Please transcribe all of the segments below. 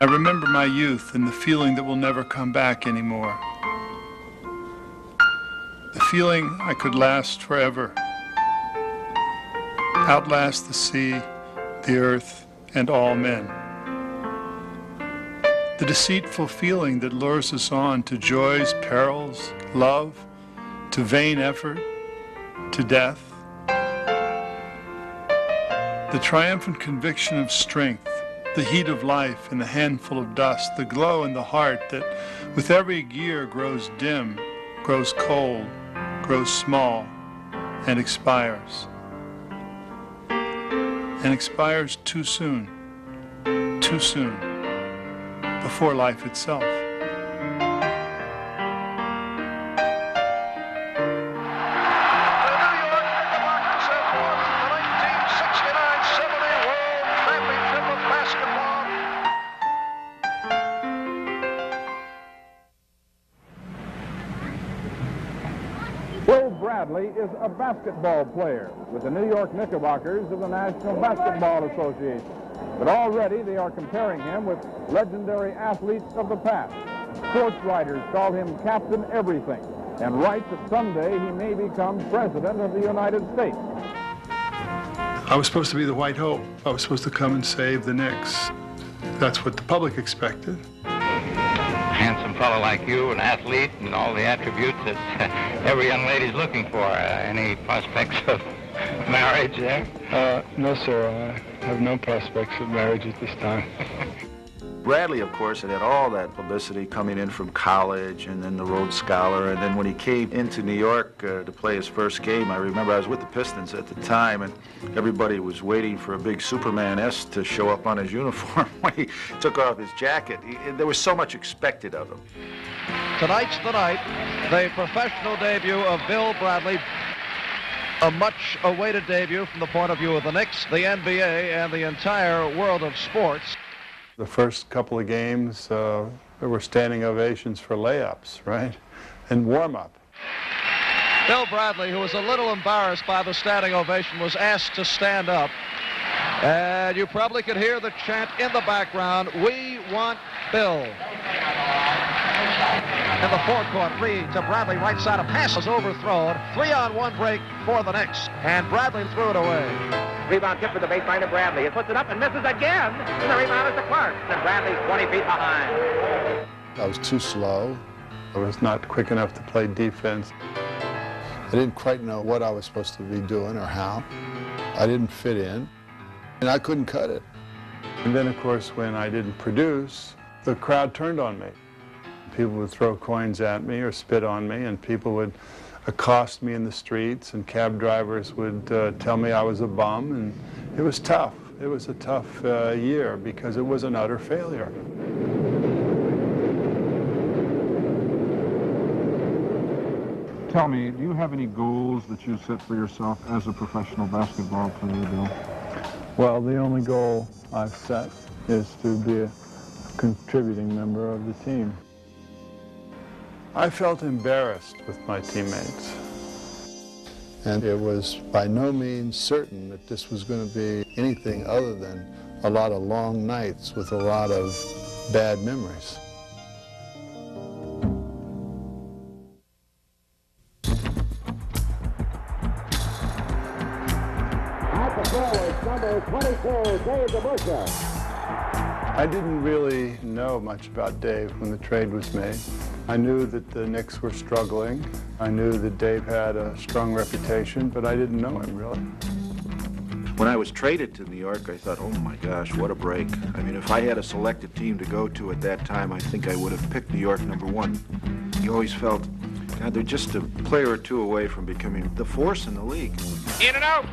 remember my youth and the feeling that will never come back anymore. The feeling I could last forever, outlast the sea, the earth, and all men. The deceitful feeling that lures us on to joys, perils, love, to vain effort, to death. The triumphant conviction of strength, the heat of life in a handful of dust, the glow in the heart that with every year grows dim, grows cold, grows small, and expires. And expires too soon, before life itself. Bill Bradley is a basketball player with the New York Knickerbockers of the National Basketball Association. But already they are comparing him with legendary athletes of the past. Sports writers call him Captain Everything and write that someday he may become President of the United States. I was supposed to be the White Hope. I was supposed to come and save the Knicks. That's what the public expected. Handsome fellow like you, an athlete, and all the attributes that every young lady's looking for. Any prospects of marriage there? No, sir. I have no prospects of marriage at this time. Bradley, of course, had all that publicity coming in from college and then the Rhodes Scholar. And then when he came into New York to play his first game, I remember I was with the Pistons at the time, and everybody was waiting for a big Superman S to show up on his uniform when he took off his jacket. There was so much expected of him. Tonight's the night, the professional debut of Bill Bradley. A much-awaited debut from the point of view of the Knicks, the NBA, and the entire world of sports. The first couple of games, there were standing ovations for layups, right? And warm-up. Bill Bradley, who was a little embarrassed by the standing ovation, was asked to stand up. And you probably could hear the chant in the background, "We want Bill." In the forecourt, Lee to Bradley, right side, a pass is overthrown. 3-on-1 break for the Knicks, and Bradley threw it away. Rebound tip for the baseline to Bradley. It puts it up and misses again. And the rebound is to Clark. And Bradley's 20 feet behind. I was too slow. I was not quick enough to play defense. I didn't quite know what I was supposed to be doing or how. I didn't fit in, and I couldn't cut it. And then, of course, when I didn't produce, the crowd turned on me. People would throw coins at me or spit on me, and people would accost me in the streets, and cab drivers would tell me I was a bum, and it was tough. It was a tough year because it was an utter failure. Tell me, do you have any goals that you set for yourself as a professional basketball player, Bill? Well, the only goal I've set is to be a contributing member of the team. I felt embarrassed with my teammates. And it was by no means certain that this was going to be anything other than a lot of long nights with a lot of bad memories. At the forward, number 22, Dave DeBusschere. I didn't really know much about Dave when the trade was made. I knew that the Knicks were struggling. I knew that Dave had a strong reputation, but I didn't know him really. When I was traded to New York, I thought, oh my gosh, what a break. I mean, if I had a selected team to go to at that time, I think I would have picked New York #1. You always felt, God, they're just a player or two away from becoming the force in the league. In and out.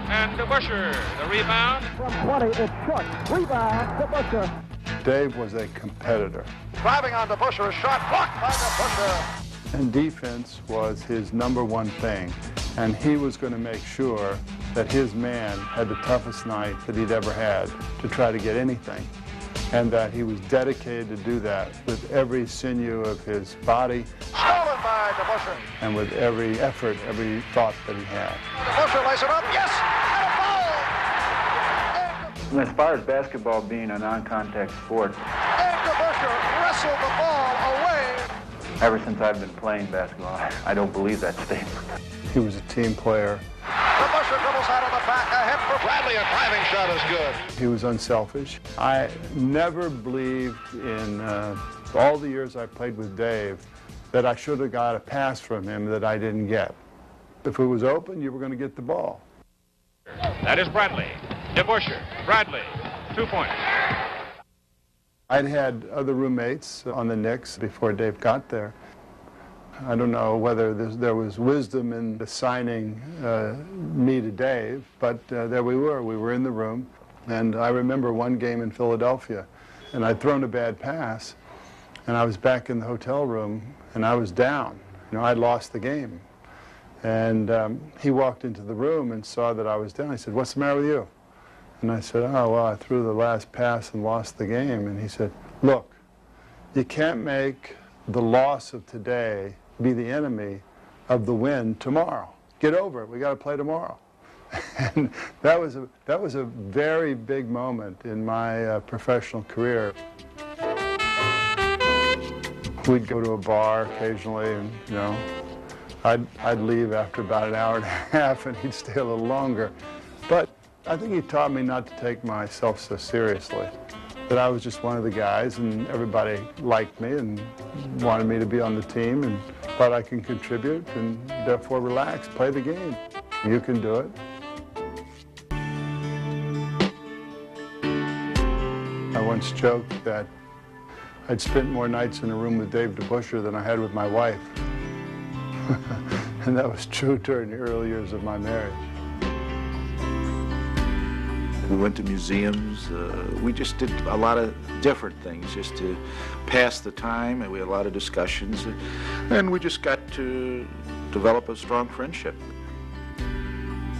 And DeBusschere, the rebound. From 20, it's short. Rebound, DeBusschere. Dave was a competitor. Driving on DeBusschere's shot, blocked by DeBusschere. And defense was his #1 thing. And he was going to make sure that his man had the toughest night that he'd ever had to try to get anything. And that he was dedicated to do that with every sinew of his body. Stolen by DeBusschere. And with every effort, every thought that he had. DeBusschere lays it up, yes, and a foul! As far as basketball being a non-contact sport, DeBusschere wrestled the ball away. Ever since I've been playing basketball, I don't believe that statement. He was a team player. DeBusschere dribbles out of the back, ahead for Bradley. A driving shot is good. He was unselfish. I never believed in all the years I played with Dave that I should have got a pass from him that I didn't get. If it was open, you were going to get the ball. That is Bradley. DeBusschere. Bradley. 2 points. I'd had other roommates on the Knicks before Dave got there. I don't know whether there was wisdom in assigning me to Dave, but there we were. We were in the room, and I remember one game in Philadelphia, and I'd thrown a bad pass, and I was back in the hotel room, and I was down. You know, I'd lost the game. And he walked into the room and saw that I was down. He said, "What's the matter with you?" And I said, "Oh, well, I threw the last pass and lost the game." And he said, "Look, you can't make the loss of today be the enemy of the win tomorrow. Get over it. We got to play tomorrow." And that was a very big moment in my professional career. We'd go to a bar occasionally, and you know, I'd leave after about an hour and a half, and he'd stay a little longer. But I think he taught me not to take myself so seriously, that I was just one of the guys, and everybody liked me and wanted me to be on the team and thought I can contribute, and therefore relax, play the game. You can do it. I once joked that I'd spent more nights in a room with Dave DeBusschere than I had with my wife. And that was true during the early years of my marriage. We went to museums. We just did a lot of different things just to pass the time, and we had a lot of discussions. And we just got to develop a strong friendship.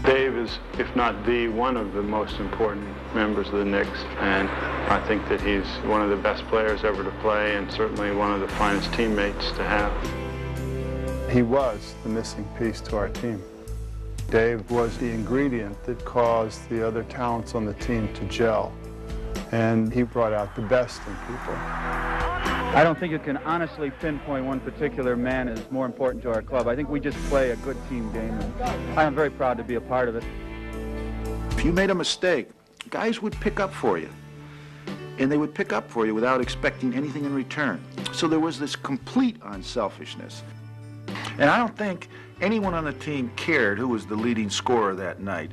Dave is, if not the, one of the most important members of the Knicks, and I think that he's one of the best players ever to play, and certainly one of the finest teammates to have. He was the missing piece to our team. Dave was the ingredient that caused the other talents on the team to gel, and he brought out the best in people. I don't think you can honestly pinpoint one particular man as more important to our club. I think we just play a good team game, and I am very proud to be a part of it. If you made a mistake, guys would pick up for you. And they would pick up for you without expecting anything in return. So there was this complete unselfishness. And I don't think anyone on the team cared who was the leading scorer that night.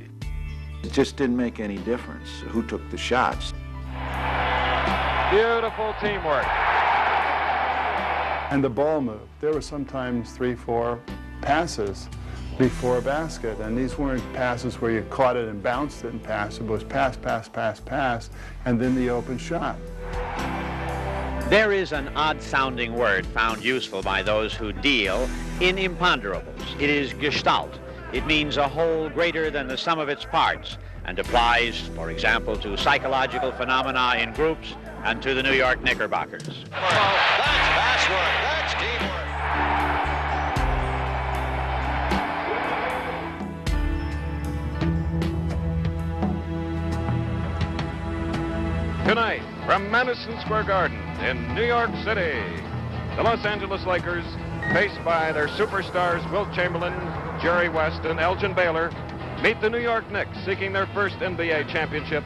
It just didn't make any difference who took the shots. Beautiful teamwork. And the ball moved. There were sometimes 3, 4 passes before a basket, and these weren't passes where you caught it and bounced it and passed. It was pass, pass, pass, pass, and then the open shot. There is an odd-sounding word found useful by those who deal in imponderables. It is gestalt. It means a whole greater than the sum of its parts, and applies, for example, to psychological phenomena in groups and to the New York Knickerbockers. Well, that's fast work. That's teamwork. Tonight, from Madison Square Garden in New York City, the Los Angeles Lakers, faced by their superstars Wilt Chamberlain, Jerry West, and Elgin Baylor, meet the New York Knicks, seeking their first NBA championship.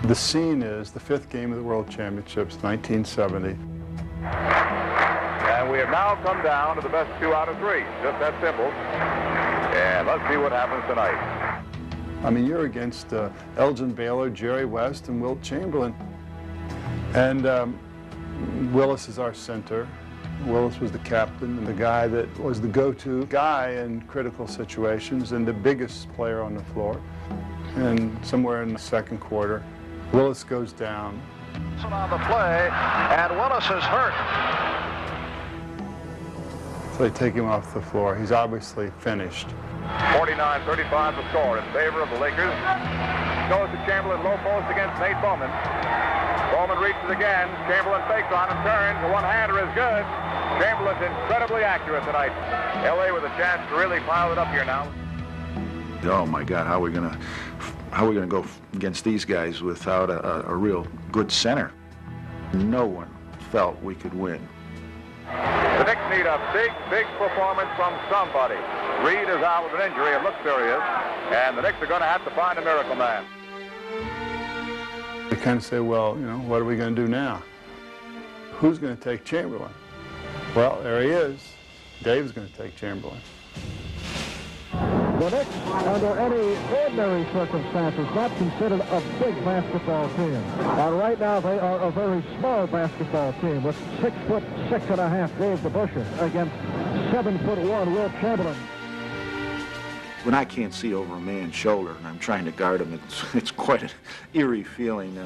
The scene is the 5th game of the World Championships, 1970. And we have now come down to the best 2 out of 3. Just that simple. And let's see what happens tonight. I mean, you're against Elgin Baylor, Jerry West, and Wilt Chamberlain. And Willis is our center. Willis was the captain and the guy that was the go-to guy in critical situations and the biggest player on the floor. And somewhere in the second quarter, Willis goes down. On the play, and Willis is hurt. So they take him off the floor. He's obviously finished. 49-35 the score in favor of the Lakers. Goes to Chamberlain, low post against Nate Bowman. Bowman reaches again. Chamberlain fakes on him, turns. The one-hander is good. Chamberlain's incredibly accurate tonight. L.A. with a chance to really pile it up here now. Oh my God, how are we gonna go against these guys without a real good center? No one felt we could win. The Knicks need a big performance from somebody. Reed is out with an injury, it looks serious, and the Knicks are going to have to find a miracle man. They kind of say, well, you know, what are we going to do now? Who's going to take Chamberlain? Well, there he is. Dave's going to take Chamberlain. The Knicks, under any ordinary circumstances, not considered a big basketball team. And right now, they are a very small basketball team with 6'6.5" Dave DeBusschere against 7'1" Will Chamberlain. When I can't see over a man's shoulder and I'm trying to guard him, it's quite an eerie feeling.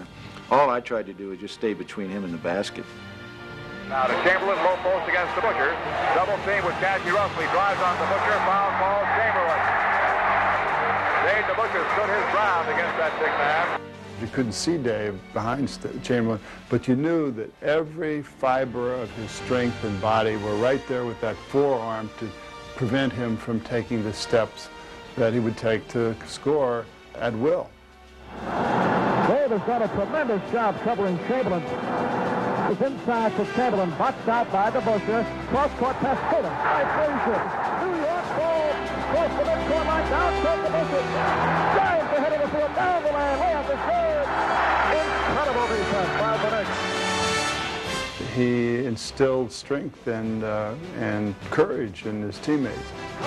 All I tried to do was just stay between him and the basket. Now to Chamberlain, low post against DeBusschere. Double team with Cassie Russell. He drives on DeBusschere, foul call, Chamberlain. Dave DeBusschere stood his ground against that big man. You couldn't see Dave behind Chamberlain, but you knew that every fiber of his strength and body were right there with that forearm to prevent him from taking the steps that he would take to score at will. Dave has done a tremendous job covering Chamberlain. He's inside to Chamberlain, boxed out by DeBusschere. Cross-court pass, Tatum. Frazier. New York ball. Goes to the midcourt line, down to DeBusschere. Drives the head of the field, down the lane, layup is good. Incredible defense by the Knicks. He instilled strength and courage in his teammates.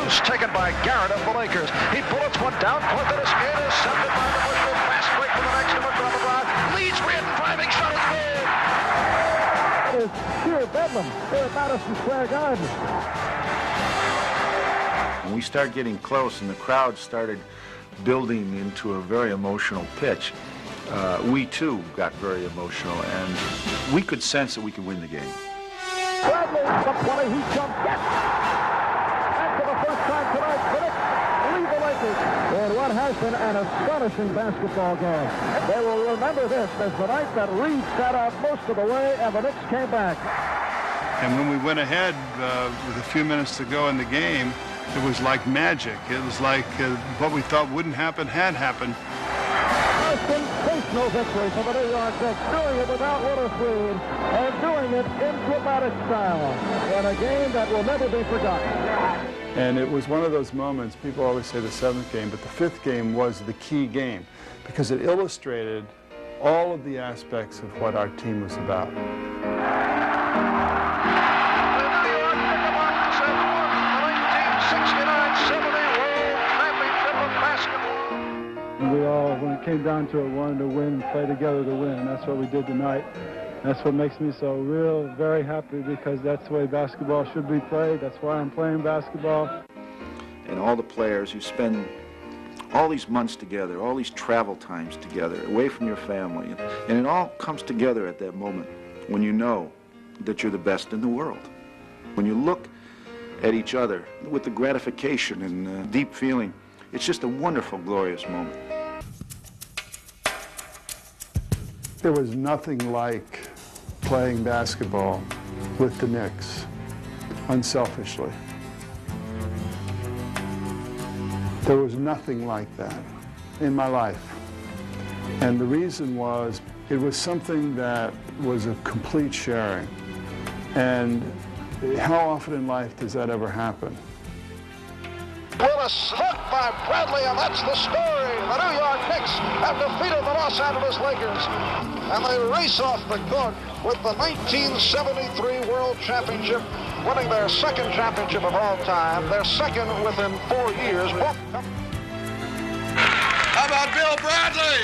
It's taken by Garrett of the Lakers. He bullets one down, Clinton is in, is sent it by DeBusschere. Fast break for the next to McGrath. Leads Reed, driving shot is good. It is sheer bedlam here at Madison Square Garden. When we started getting close and the crowd started building into a very emotional pitch, we too got very emotional, and we could sense that we could win the game. Bradley, the 20, he jumped, yes! And for the first time tonight, the Knicks lead the Lakers in what has been an astonishing basketball game. They will remember this as the night that Reed sat out most of the way and the Knicks came back. And when we went ahead with a few minutes to go in the game, it was like magic. It was like what we thought wouldn't happen had happened. A sensational victory for the New York Knicks, doing it without Willis Reed and doing it in dramatic style in a game that will never be forgotten. And it was one of those moments, people always say the seventh game, but the fifth game was the key game because it illustrated all of the aspects of what our team was about. We all, when it came down to it, wanted to win and play together to win, and that's what we did tonight. That's what makes me so very happy, because that's the way basketball should be played. That's why I'm playing basketball. And all the players, you spend all these months together, all these travel times together, away from your family, and it all comes together at that moment when you know that you're the best in the world. When you look at each other with the gratification and deep feeling, it's just a wonderful, glorious moment. There was nothing like playing basketball with the Knicks, unselfishly. There was nothing like that in my life. And the reason was, it was something that was a complete sharing. And how often in life does that ever happen? Willis hooked by Bradley, and that's the story. The New York Knicks have defeated the Los Angeles Lakers, and they race off the court with the 1973 World Championship, winning their second championship of all time, their second within 4 years. How about Bill Bradley?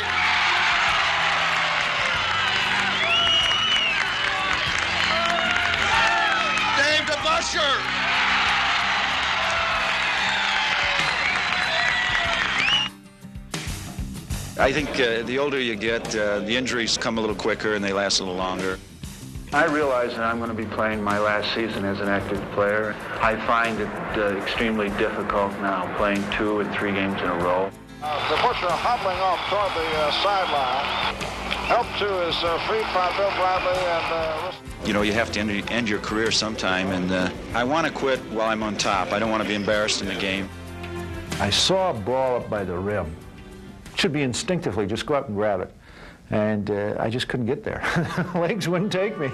Dave DeBusschere. I think the older you get, the injuries come a little quicker and they last a little longer. I realize that I'm going to be playing my last season as an active player. I find it extremely difficult now, playing 2 and 3 games in a row. DeBusschere hobbling off toward the sideline. Helped to his feet by Bill Bradley and... You know, you have to end your career sometime, and I want to quit while I'm on top. I don't want to be embarrassed in the game. I saw a ball up by the rim. Should be instinctively, just go up and grab it. and I just couldn't get there. Legs wouldn't take me.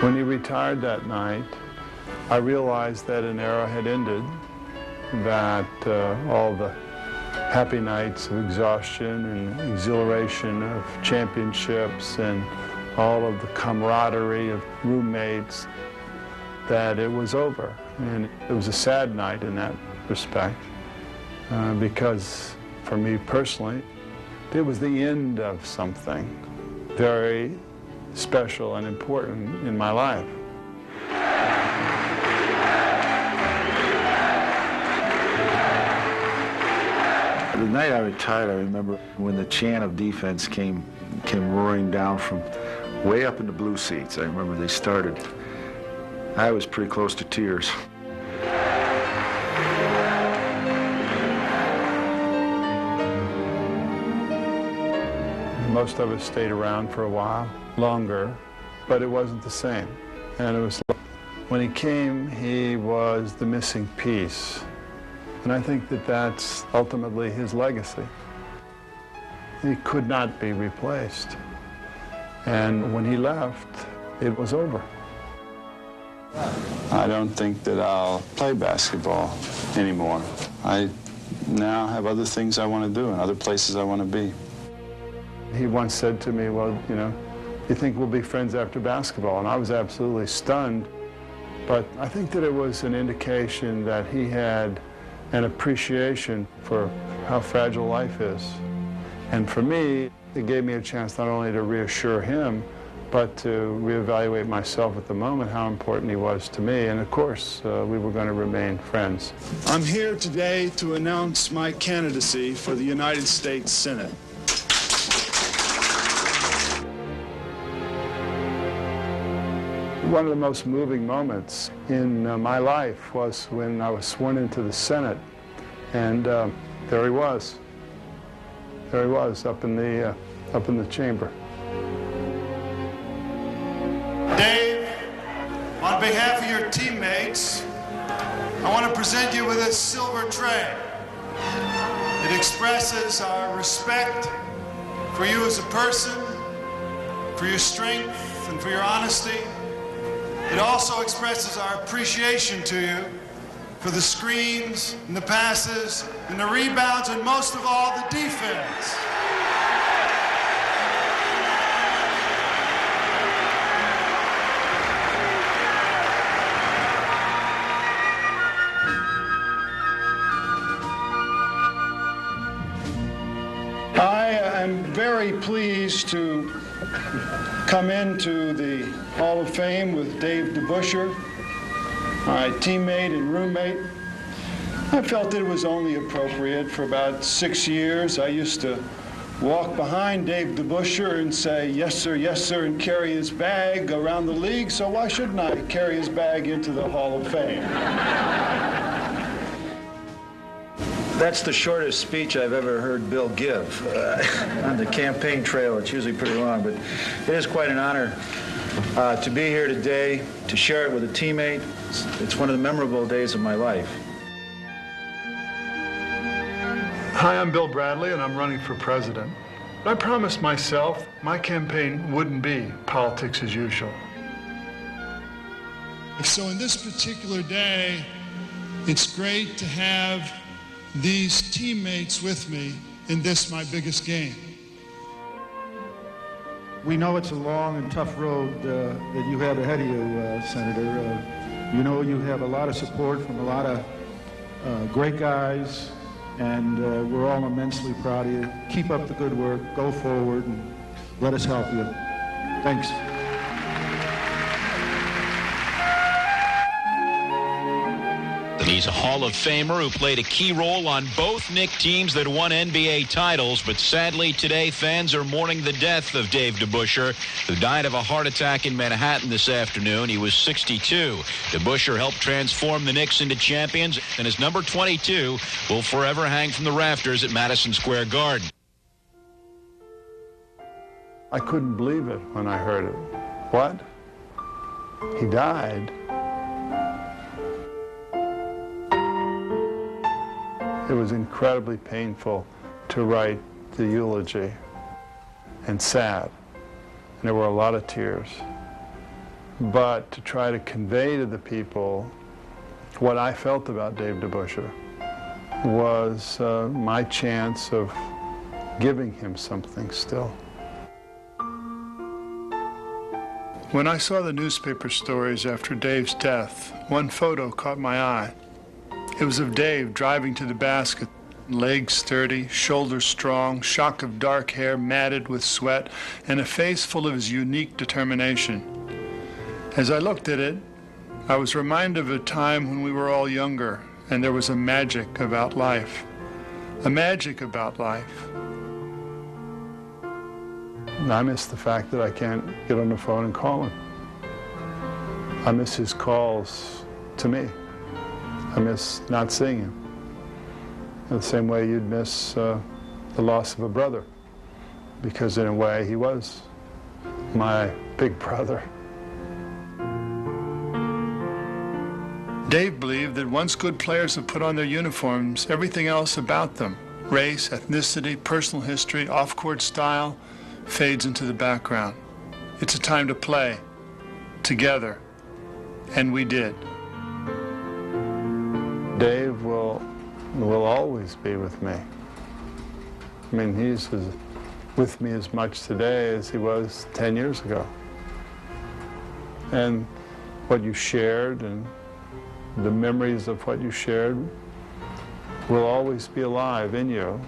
When he retired that night, I realized that an era had ended, that all the happy nights of exhaustion and exhilaration of championships and all of the camaraderie of roommates, that it was over. And it was a sad night in that respect, because for me personally, it was the end of something very special and important in my life. The night I retired, I remember when the chant of defense came roaring down from way up in the blue seats. I remember they started. I was pretty close to tears. Most of us stayed around for a while, longer, but it wasn't the same. And it was, when he came, he was the missing piece. And I think that that's ultimately his legacy. He could not be replaced. And when he left, it was over. I don't think that I'll play basketball anymore. I now have other things I want to do and other places I want to be. He once said to me, well, you know, you think we'll be friends after basketball? And I was absolutely stunned. But I think that it was an indication that he had an appreciation for how fragile life is. And for me, it gave me a chance not only to reassure him, but to reevaluate myself at the moment, how important he was to me. And of course, we were going to remain friends. I'm here today to announce my candidacy for the United States Senate. One of the most moving moments in my life was when I was sworn into the Senate, and there he was. There he was up in the chamber. Dave, on behalf of your teammates, I want to present you with a silver tray. It expresses our respect for you as a person, for your strength, and for your honesty. It also expresses our appreciation to you for the screens and the passes and the rebounds and most of all the defense. I am very pleased to come into the Hall of Fame with Dave DeBusschere, my teammate and roommate. I felt that it was only appropriate. For about 6 years, I used to walk behind Dave DeBusschere and say, yes, sir, and carry his bag around the league, so why shouldn't I carry his bag into the Hall of Fame? That's the shortest speech I've ever heard Bill give on the campaign trail. It's usually pretty long, but it is quite an honor to be here today, to share it with a teammate. It's one of the memorable days of my life. Hi, I'm Bill Bradley, and I'm running for president. I promised myself my campaign wouldn't be politics as usual. So in this particular day, it's great to have these teammates with me in this, my biggest game. We know it's a long and tough road that you have ahead of you, Senator. You know you have a lot of support from a lot of great guys, and we're all immensely proud of you. Keep up the good work, go forward, and let us help you. Thanks. He's a Hall of Famer who played a key role on both Knicks teams that won NBA titles, but sadly today fans are mourning the death of Dave DeBusschere, who died of a heart attack in Manhattan this afternoon. He was 62. DeBusschere helped transform the Knicks into champions, and his number 22 will forever hang from the rafters at Madison Square Garden. I couldn't believe it when I heard it. What? He died? It was incredibly painful to write the eulogy, and sad. And there were a lot of tears. But to try to convey to the people what I felt about Dave DeBusschere was my chance of giving him something still. When I saw the newspaper stories after Dave's death, one photo caught my eye. It was of Dave driving to the basket, legs sturdy, shoulders strong, shock of dark hair matted with sweat, and a face full of his unique determination. As I looked at it, I was reminded of a time when we were all younger, and there was a magic about life. A magic about life. And I miss the fact that I can't get on the phone and call him. I miss his calls to me. I miss not seeing him. In the same way you'd miss the loss of a brother, because in a way he was my big brother. Dave believed that once good players have put on their uniforms, everything else about them, race, ethnicity, personal history, off-court style, fades into the background. It's a time to play together, and we did. Dave will always be with me. I mean, he's with me as much today as he was 10 years ago. And what you shared and the memories of what you shared will always be alive in you.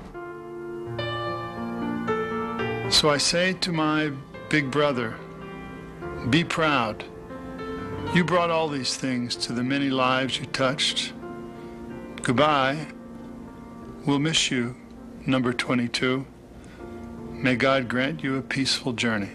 So I say to my big brother, be proud. You brought all these things to the many lives you touched. Goodbye. We'll miss you, number 22. May God grant you a peaceful journey.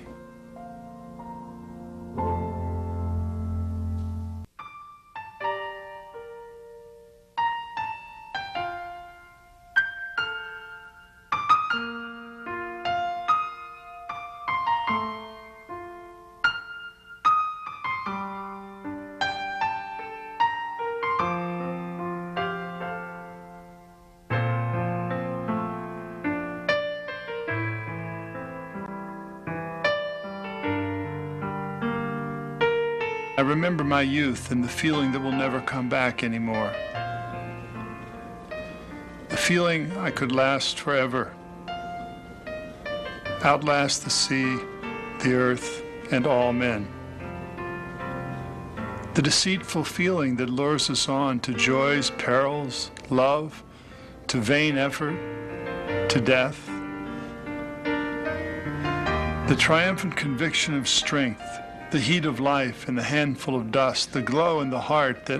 I remember my youth and the feeling that will never come back anymore. The feeling I could last forever, outlast the sea, the earth, and all men. The deceitful feeling that lures us on to joys, perils, love, to vain effort, to death. The triumphant conviction of strength, the heat of life and the handful of dust, the glow in the heart that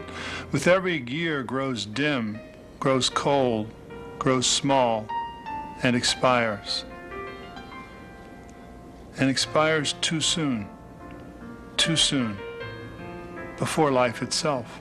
with every year grows dim, grows cold, grows small, and expires. And expires too soon, before life itself.